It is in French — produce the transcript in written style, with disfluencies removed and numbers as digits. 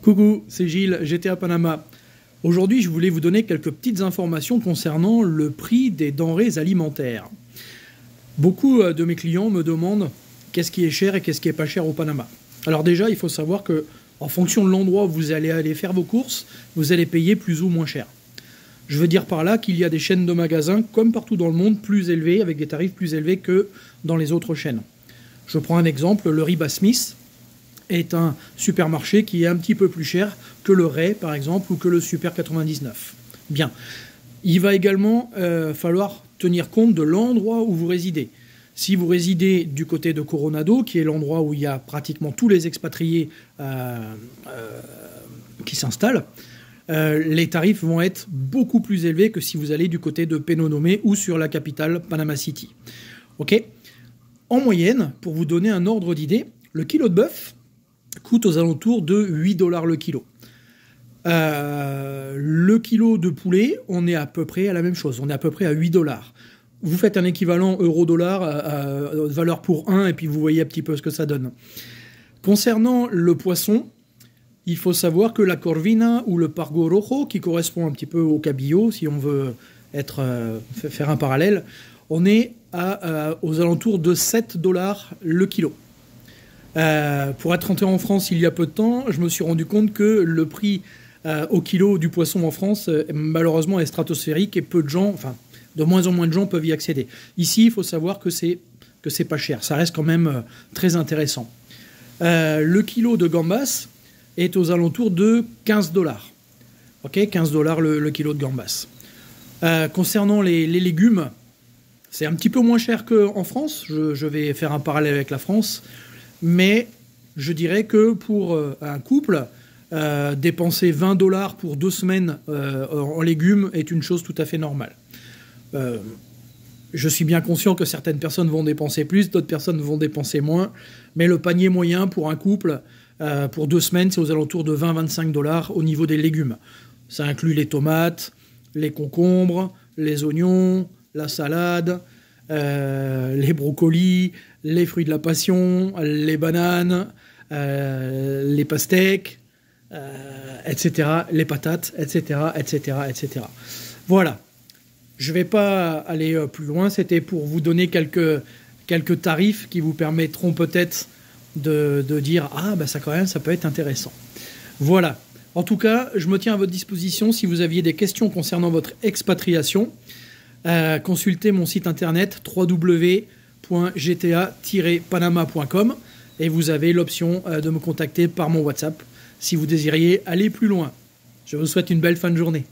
Coucou, c'est Gilles, GTA Panama. Aujourd'hui, je voulais vous donner quelques petites informations concernant le prix des denrées alimentaires. Beaucoup de mes clients me demandent qu'est-ce qui est cher et qu'est-ce qui est pas cher au Panama. Alors déjà, il faut savoir que en fonction de l'endroit où vous allez aller faire vos courses, vous allez payer plus ou moins cher. Je veux dire par là qu'il y a des chaînes de magasins, comme partout dans le monde, plus élevées, avec des tarifs plus élevés que dans les autres chaînes. Je prends un exemple, le Riba Smith est un supermarché qui est un petit peu plus cher que le Ray, par exemple, ou que le Super 99. Bien. Il va également falloir tenir compte de l'endroit où vous résidez. Si vous résidez du côté de Coronado, qui est l'endroit où il y a pratiquement tous les expatriés qui s'installent, les tarifs vont être beaucoup plus élevés que si vous allez du côté de Penonomé ou sur la capitale Panama City. Ok ? En moyenne, pour vous donner un ordre d'idée, le kilo de bœuf coûte aux alentours de 8 $ le kilo. Le kilo de poulet, on est à peu près à la même chose, on est à peu près à 8 $. Vous faites un équivalent euro-dollar, valeur pour 1, et puis vous voyez un petit peu ce que ça donne. Concernant le poisson, il faut savoir que la corvina ou le pargo rojo, qui correspond un petit peu au cabillaud, si on veut faire un parallèle, on est aux alentours de 7 $ le kilo. Pour être rentré en France il y a peu de temps, je me suis rendu compte que le prix au kilo du poisson en France, malheureusement, est stratosphérique et peu de gens, enfin, de moins en moins de gens peuvent y accéder. Ici, il faut savoir que c'est pas cher. Ça reste quand même très intéressant. Le kilo de gambas est aux alentours de 15 $. Ok, 15 $ le kilo de gambas. Concernant les légumes, c'est un petit peu moins cher qu'en France. Je vais faire un parallèle avec la France. Mais je dirais que pour un couple, dépenser 20 $ pour 2 semaines en légumes est une chose tout à fait normale. Je suis bien conscient que certaines personnes vont dépenser plus, d'autres personnes vont dépenser moins, mais le panier moyen pour un couple, pour 2 semaines, c'est aux alentours de 20-25 $ au niveau des légumes. Ça inclut les tomates, les concombres, les oignons, la salade, les brocolis, les fruits de la passion, les bananes, les pastèques, etc., les patates, etc., etc., etc. Voilà. Je ne vais pas aller plus loin. C'était pour vous donner quelques tarifs qui vous permettront peut-être de dire « Ah, bah ça quand même, ça peut être intéressant. » Voilà. En tout cas, je me tiens à votre disposition si vous aviez des questions concernant votre expatriation. Consultez mon site internet www.gta-panama.com et vous avez l'option de me contacter par mon WhatsApp si vous désiriez aller plus loin. Je vous souhaite une belle fin de journée.